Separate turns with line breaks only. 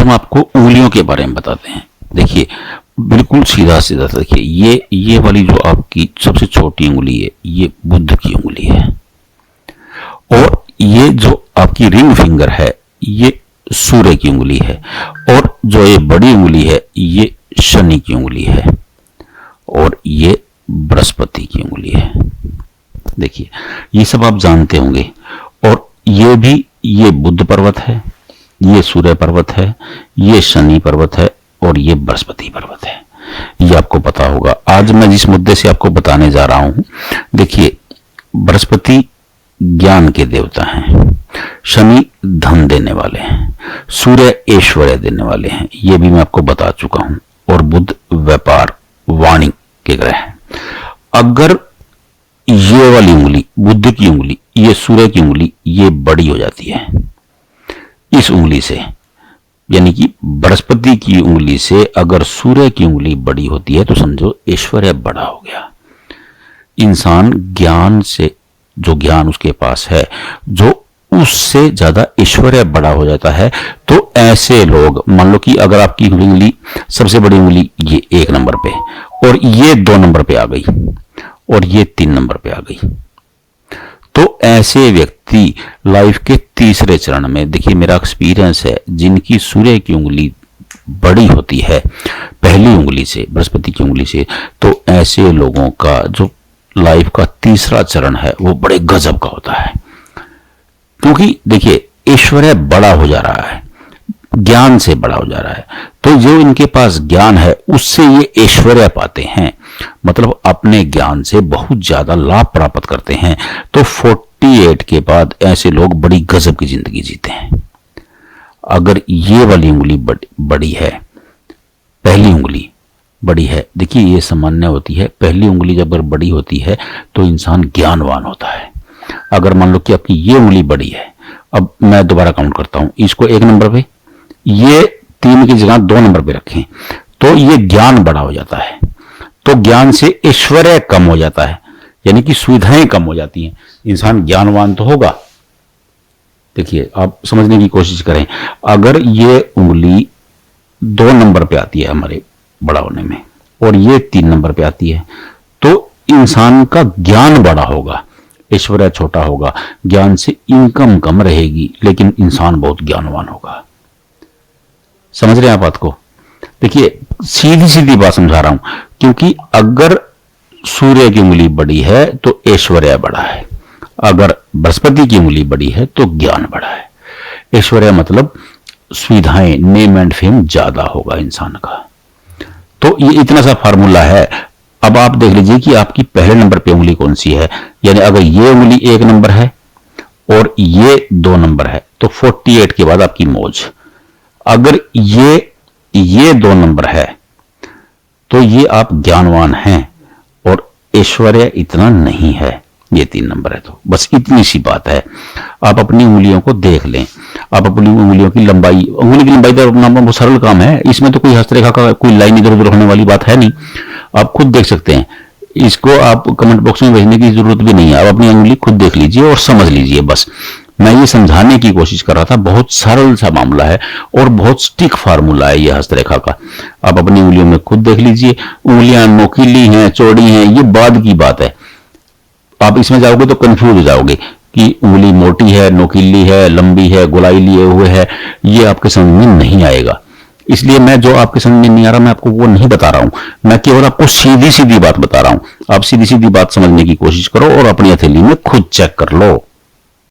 हम आपको उंगलियों के बारे में बताते हैं। देखिए बिल्कुल सीधा सीधा देखिए, ये वाली जो आपकी सबसे छोटी उंगली है ये बुध की उंगली है, और ये जो आपकी रिंग फिंगर है ये सूर्य की उंगली है, और जो ये बड़ी उंगली है ये शनि की उंगली है, और ये बृहस्पति की उंगली है। देखिए ये सब आप जानते होंगे, और ये भी, ये बुध पर्वत है, ये सूर्य पर्वत है, ये शनि पर्वत है, और ये बृहस्पति पर्वत है। ये आपको पता होगा। आज मैं जिस मुद्दे से आपको बताने जा रहा हूं, देखिए बृहस्पति ज्ञान के देवता हैं, शनि धन देने वाले हैं, सूर्य ऐश्वर्य देने वाले हैं, ये भी मैं आपको बता चुका हूं, और बुध व्यापार वाणी के ग्रह हैं। अगर ये वाली उंगली बुध की उंगली, ये सूर्य की उंगली, ये बड़ी हो जाती है इस उंगली से, यानी कि बृहस्पति की उंगली से अगर सूर्य की उंगली बड़ी होती है तो समझो ऐश्वर्य बड़ा हो गया। इंसान ज्ञान से, जो ज्ञान उसके पास है, जो उससे ज्यादा ऐश्वर्य बड़ा हो जाता है। तो ऐसे लोग, मान लो कि अगर आपकी उंगली सबसे बड़ी उंगली ये 1 नंबर पे, और ये 2 नंबर पे आ गई, और ये 3 नंबर पे आ गई, तो ऐसे व्यक्ति लाइफ के तीसरे चरण में, देखिए मेरा एक्सपीरियंस है, जिनकी सूर्य की उंगली बड़ी होती है पहली उंगली से, बृहस्पति की उंगली से, तो ऐसे लोगों का जो लाइफ का तीसरा चरण है वो बड़े गजब का होता है। क्योंकि देखिए ऐश्वर्य बड़ा हो जा रहा है, ज्ञान से बड़ा हो जा रहा है, तो जो इनके पास ज्ञान है उससे ये ऐश्वर्य पाते हैं, मतलब अपने ज्ञान से बहुत ज्यादा लाभ प्राप्त करते हैं। तो 48 के बाद ऐसे लोग बड़ी गजब की जिंदगी जीते हैं। अगर ये वाली उंगली बड़ी है, पहली उंगली बड़ी है, देखिए ये सामान्य होती है, पहली उंगली जब बड़ी होती है तो इंसान ज्ञानवान होता है। अगर मान लो कि आपकी ये उंगली बड़ी है, अब मैं दोबारा काउंट करता हूं, इसको 1 नंबर पे, ये 3 की जगह 2 नंबर पे रखें, तो ये ज्ञान बड़ा हो जाता है, तो ज्ञान से ऐश्वर्य कम हो जाता है, यानी कि सुविधाएं कम हो जाती हैं। इंसान ज्ञानवान तो होगा। देखिए आप समझने की कोशिश करें, अगर ये उंगली 2 नंबर पे आती है हमारे बड़ा होने में, और ये 3 नंबर पे आती है, तो इंसान का ज्ञान बड़ा होगा, ऐश्वर्य छोटा होगा, ज्ञान से इनकम कम रहेगी, लेकिन इंसान बहुत ज्ञानवान होगा। समझ रहे हैं आप बात को? देखिए सीधी सीधी बात समझा रहा हूं, क्योंकि अगर सूर्य की उंगली बड़ी है तो ऐश्वर्य बड़ा है, अगर बृहस्पति की उंगली बड़ी है तो ज्ञान बड़ा है। ऐश्वर्य मतलब सुविधाएं, नेम एंड फेम ज्यादा होगा इंसान का। तो ये इतना सा फार्मूला है। अब आप देख लीजिए कि आपकी पहले नंबर पे उंगली कौन सी है, यानी अगर ये उंगली 1 नंबर है और ये 2 नंबर है तो 48 के बाद आपकी मौज। अगर ये 2 नंबर है तो ये आप ज्ञानवान हैं, और ऐश्वर्य इतना नहीं है, ये 3 नंबर है। तो बस इतनी सी बात है। आप अपनी उंगलियों को देख लें, आप अपनी उंगलियों की लंबाई, उंगली की लंबाई तो अपना बहुत सरल काम है, इसमें तो कोई हस्तरेखा का कोई लाइन इधर उधर होने वाली बात है नहीं, आप खुद देख सकते हैं। इसको आप कमेंट बॉक्स में भेजने की जरूरत भी नहीं है, आप अपनी उंगली खुद देख लीजिए और समझ लीजिए। बस मैं ये समझाने की कोशिश कर रहा था, बहुत सरल सा मामला है और बहुत स्टिक फार्मूला है ये हस्तरेखा का। आप अपनी उंगलियों में खुद देख लीजिए, उंगलियां नोकीली हैं, चौड़ी हैं, ये बाद की बात है। आप इसमें जाओगे तो कंफ्यूज हो जाओगे कि उंगली मोटी है, नोकीली है, लंबी है, गोलाई लिए हुए है, ये आपके समझ में नहीं आएगा। इसलिए मैं जो आपके समझ में नहीं आ रहा मैं आपको वो नहीं बता रहा हूं, मैं केवल आपको सीधी सीधी बात बता रहा हूं। आप सीधी सीधी बात समझने की कोशिश करो और अपनी हथेली में खुद चेक कर लो।